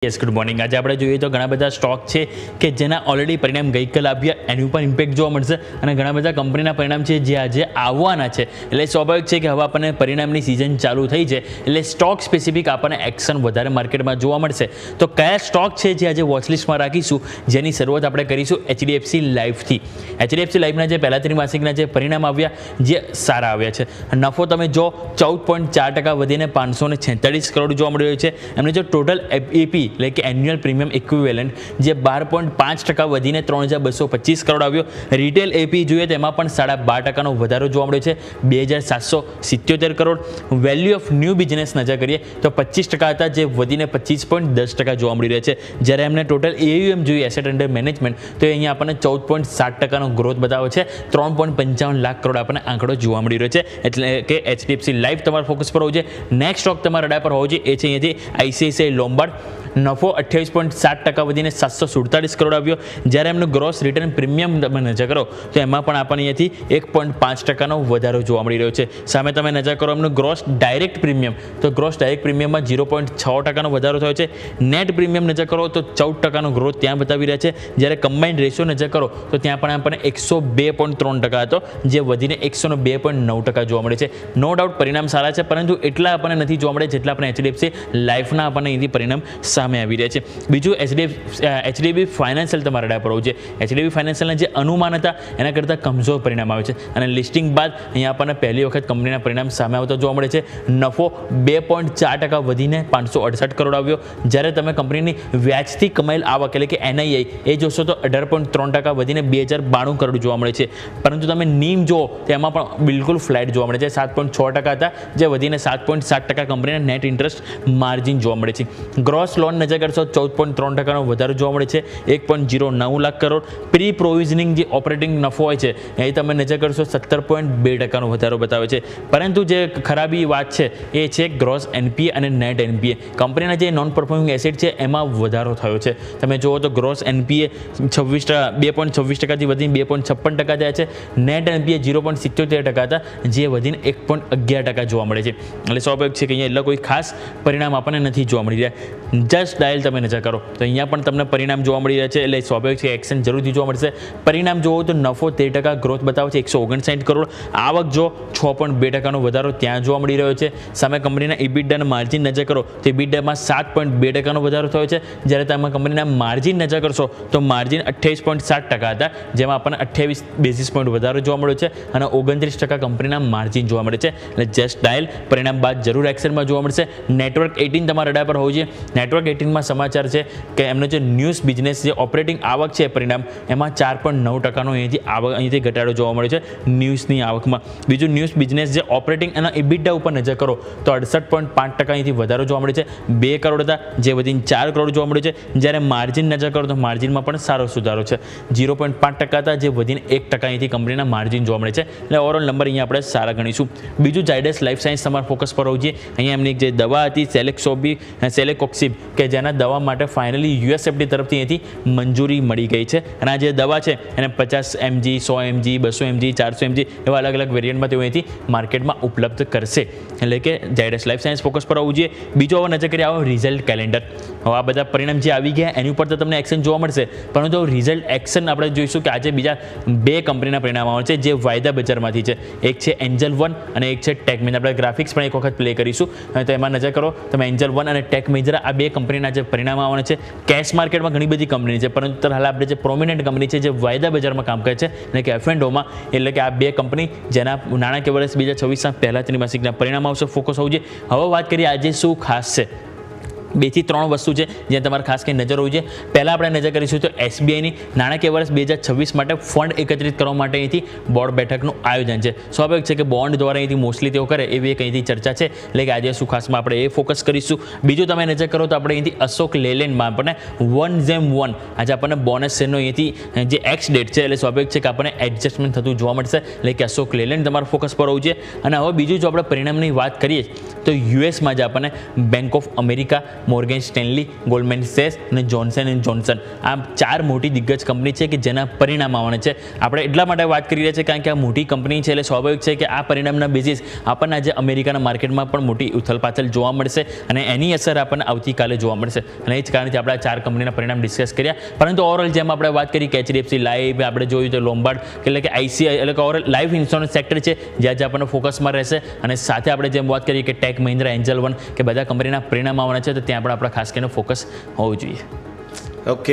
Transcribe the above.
Yes good morning. આજે આપણે જોઈએ તો ઘણા બધા સ્ટોક છે કે જેના ઓલરેડી પરિણામ ગઈકાલે આવ્યા, એનું પણ ઇમ્પેક્ટ જોવા મળશે અને ઘણા બધા કંપનીના પરિણામ છે જે આજે આવવાના છે. એટલે સ્વાભાવિક છે કે હવે આપણને પરિણામની સિઝન ચાલુ થઈ છે એટલે સ્ટોક સ્પેસિફિક આપણને એક્શન વધારે માર્કેટમાં જોવા મળશે. તો કયા સ્ટોક છે જે આજે વોચલિસ્ટમાં રાખીશું, જેની શરૂઆત આપણે કરીશું એચડીએફસી લાઈફથી. એચડીએફસી લાઈફના જે પહેલા ત્રિમાસિકના જે પરિણામ આવ્યા જે સારા આવ્યા છે. નફો તમે જો 14.4% વધીને 546 કરોડ જોવા મળી રહ્યો છે. એમને જો ટોટલ એપી એટલે કે એન્યુઅલ પ્રીમિયમ ઇક્વિવેલન્ટ જે 12.5% વધીને 3225 કરોડ આવ્યો. રિટેલ એપી જોઈએ તો એમાં પણ 12.5%નો વધારો જોવા મળ્યો છે, 2777 crore. Value of new business નજર કરીએ તો 25% હતા જે વધીને 25.10% જોવા મળી રહ્યા છે. જ્યારે એમને ટોટલ એયુએમ જોઈએ એસેટ અંડર મેનેજમેન્ટ તો અહીંયા આપણને 14.7%નો ગ્રોથ બતાવે છે. 3.55 લાખ કરોડ આપણને આંકડો જોવા મળી રહ્યો છે. એટલે કે એચડીએફસી લાઈફ તમારા ફોકસ પર હોવું જોઈએ. નેક્સ્ટ સ્ટોક તમારા રડાર પર હોવો જોઈએ એ છે અહીંયાથી આઈસીઆઈસીઆઈ લોમ્બાર્ડ. નફો 28.7% વધીને 747 કરોડ આવ્યો. જ્યારે એમનું ગ્રોસ રિટર્ન પ્રીમિયમ તમે નજર કરો તો એમાં પણ આપણને અહીંયાથી 1.5%નો વધારો જોવા મળી રહ્યો છે. સામે તમે નજર કરો એમનું ગ્રોસ ડાયરેક્ટ પ્રીમિયમ તો ગ્રોસ ડાયરેક્ટ પ્રીમિયમમાં 0.6%નો વધારો થયો છે. નેટ પ્રીમિયમ નજર કરો તો 14%નો ગ્રોથ ત્યાં બતાવી રહ્યા છે. જ્યારે કમ્બાઇન્ડ રેશિયો નજર કરો તો ત્યાં પણ આપણને 102.3% હતો જે વધીને 102.9% જોવા મળે છે. નો ડાઉટ પરિણામ સારા છે, પરંતુ એટલા આપણને નથી જોવા મળે જેટલા આપણે એચડીએફસી લાઈફના આપણને અહીંથી પરિણામ સામે આવી રહ્યા છે. બીજું એચડીબી ફાઇનાન્શિયલ તમારા રડાર પર હોવું છે. એચડીબી ફાઇનાન્શિયલના જે અનુમાન હતા એના કરતાં કમજોર પરિણામ આવે છે અને લિસ્ટિંગ બાદ અહીંયા આપણને પહેલી વખત કંપનીના પરિણામ સામે આવતા જોવા મળે છે. નફો 2.4% વધીને 568 કરોડ આવ્યો. જ્યારે તમે કંપનીની વ્યાજથી કમાયેલ આવક એટલે કે એનઆઈઆઈ એ જોશો તો 18.3% વધીને 2092 કરોડ જોવા મળે છે. પરંતુ તમે નીમ જુઓ તો એમાં પણ બિલકુલ ફ્લેટ જોવા મળે છે. 7.6% હતા જે વધીને 7.7% કંપનીના નેટ ઇન્ટરેસ્ટ માર્જિન જોવા મળે છે. ગ્રોસ લોન નજર કરશો 14.3%નો વધારો જોવા મળે છે, 1.09 લાખ કરોડ. પ્રી પ્રોવિઝનિંગ જે ઓપરેટિંગ નફો હોય છે એ તમે નજર કરશો 17.2%નો વધારો બતાવે છે. પરંતુ જે ખરાબી વાત છે એ છે ગ્રોસ એનપીએ અને નેટ એનપીએ. કંપનીના જે નોન પરફોર્મિંગ એસેટ છે એમાં વધારો થયો છે. તમે જુઓ તો ગ્રોસ એનપીએ 2.26%થી વધીને 2.56% થયા છે. નેટ એનપીએ 0.77% હતા જે વધીને 1.11% જોવા મળે છે. એટલે સ્વાભાવિક છે કે અહીંયા એટલે કોઈ ખાસ પરિણામ આપણને નથી જોવા મળી રહ્યા. જસ્ટ ડાયલ તમે નજર કરો તો અહીંયા પણ તમને પરિણામ જોવા મળી રહ્યા છે. એટલે સ્વાભાવિક છે એક્શન જરૂરથી જોવા મળશે. પરિણામ જોવો તો નફો 13% ગ્રોથ બતાવે છે, 159 કરોડ. આવક જો 6.2%નો વધારો ત્યાં જોવા મળી રહ્યો છે. સામે કંપનીના ઇબિડાના માર્જિન નજર કરો તો ઇબિડામાં 7.2%નો વધારો થયો છે. જ્યારે તમે કંપનીના માર્જિન નજર કરશો તો માર્જિન 28.7% હતા જેમાં આપણને 28 બેઝિસ પોઈન્ટ વધારો જોવા મળ્યો છે અને 29% કંપનીના માર્જિન જોવા મળે છે. એટલે જસ્ટ ડાયલ પરિણામ બાદ જરૂર એક્શનમાં જોવા મળશે. નેટવર્ક 18 તમારા રડાર પર હોવું જોઈએ. નેટવર્ક 18માં સમાચાર છે કે એમનો જે ન્યૂઝ બિઝનેસ જે ઓપરેટિંગ આવક છે પરિણામ એમાં 4.9%નો અહીંથી ઘટાડો જોવા મળ્યો છે ન્યૂઝની આવકમાં. બીજું ન્યૂઝ બિઝનેસ જે ઓપરેટિંગ અને ઇબિડા ઉપર નજર કરો તો 68.5% અહીંથી વધારો જોવા મળે છે. 2 કરોડ હતા જે વધીને 4 કરોડ જોવા મળ્યો છે. જ્યારે માર્જિન નજર કરો તો માર્જિનમાં પણ સારો સુધારો છે. 0.5% હતા જે વધીને 1% અહીંથી કંપનીના માર્જિન જોવા મળે છે. એટલે ઓવરઓલ નંબર અહીંયા આપણે સારા ગણીશું. બીજું ઝાયડસ લાઈફ સાયન્સ તમારા ફોકસ પર હોવું જોઈએ. અહીંયા એમની જે દવા હતી સેલેકોક્સિબ કે જેના દવા માટે ફાઇનલી યુએસએફડી તરફથી અહીંથી મંજૂરી મળી ગઈ છે અને આ જે દવા છે એને 50 mg 100 mg 200 mg 400 mg એવા અલગ અલગ વેરિયન્ટમાં તેઓ અહીંથી માર્કેટમાં ઉપલબ્ધ કરશે. એટલે કે ઝાયડસ લાઈફ સાયન્સ ફોકસ પર હોવું જોઈએ. બીજો હવે નજર કરીએ આવો રિઝલ્ટ કેલેન્ડર. હવે આ બધા પરિણામ જે આવી ગયા એની ઉપર તો તમને એક્શન જોવા મળશે, પરંતુ રિઝલ્ટ એક્શન આપણે જોઈશું કે આજે બીજા 2 કંપનીના પરિણામ આવે છે જે વાયદા બજારમાંથી છે. એક છે એન્જલ વન અને એક છે ટેક મહિન્દ્રા. આપણે ગ્રાફિક્સ પણ એક વખત પ્લે કરીશું તો એમાં નજર કરો તમે એન્જલ વન અને ટેક મહિન્દ્રા આ 2 કંપનીના જે પરિણામ આવવાના છે. કેશ માર્કેટમાં ઘણી બધી કંપની છે, પરંતુ હાલ આપણે જે પ્રોમિનન્ટ કંપની છે જે વાયદા બજારમાં કામ કરે છે એટલે કે એફ&ઓમાં, એટલે કે આ 2 કંપની જેના નાણાકીય વર્ષ 2026ના પહેલા ત્રિમાસિકના પરિણામ આવશે ફોકસ હોવું જોઈએ. હવે વાત કરીએ આજે શું ખાસ છે. 2 થી 3 વસ્તુ છે જ્યાં તમારે ખાસ કંઈ નજર હોવી જોઈએ. પહેલાં આપણે નજર કરીશું તો એસબીઆઈની નાણાકીય વર્ષ 2026 માટે ફંડ એકત્રિત કરવા માટે અહીંથી બોર્ડ બેઠકનું આયોજન છે. સ્વાભાવિક છે કે બોન્ડ દ્વારા અહીંથી મોસ્ટલી તેઓ કરે એવી એક અહીંથી ચર્ચા છે. એટલે કે આજે શું ખાસમાં આપણે એ ફોકસ કરીશું. બીજું તમે નજર કરો તો આપણે અહીંથી અશોક લેલેન્ડમાં આપણને 1:1 આજે આપણને બોનસ શેરનો અહીંથી જે એક્સ ડેટ છે એટલે સ્વાભાવિક છે કે આપણને એડજસ્ટમેન્ટ થતું જોવા મળશે. એટલે કે અશોક લેલેન્ડ તમારા ફોકસ પર હોવું જોઈએ. અને હવે બીજું જો આપણે પરિણામની વાત કરીએ તો યુએસમાં જ આપણને Bank of America Morgan Stanley, Goldman સેક્સ અને જોન્સન એન્ડ જોન્સન. આ 4 મોટી દિગ્ગજ કંપની છે કે જેના પરિણામ આવવાના છે. આપણે એટલા માટે વાત કરી રહ્યા છીએ કારણ કે આ મોટી કંપની છે એટલે સ્વાભાવિક છે કે આ પરિણામના બેઝિસ આપણને આજે અમેરિકાના માર્કેટમાં પણ મોટી ઉથલપાથલ જોવા મળશે અને એની અસર આપણને આવતીકાલે જોવા મળશે. અને એ જ કારણથી આપણે આ 4 કંપનીના પરિણામ ડિસ્કસ કર્યા. પરંતુ ઓવરઓલ જેમ આપણે વાત કરી કે HDFC લાઈફ, આપણે જોયું તો લોમ્બાર્ડ એટલે કે ICI એટલે કે ઓવરઓલ લાઈફ ઇન્સ્યોરન્સ સેક્ટર છે જ્યાં જે આપણને ફોકસમાં રહેશે. અને સાથે આપણે જેમ વાત કરીએ કે ટેક મહિન્દ્રા, એન્જલ વન કે બધા કંપનીના પરિણામ આવવાના છે તો ત્યાં પણ આપણે ખાસ કરીને ફોકસ હોવું જોઈએ. ઓકે.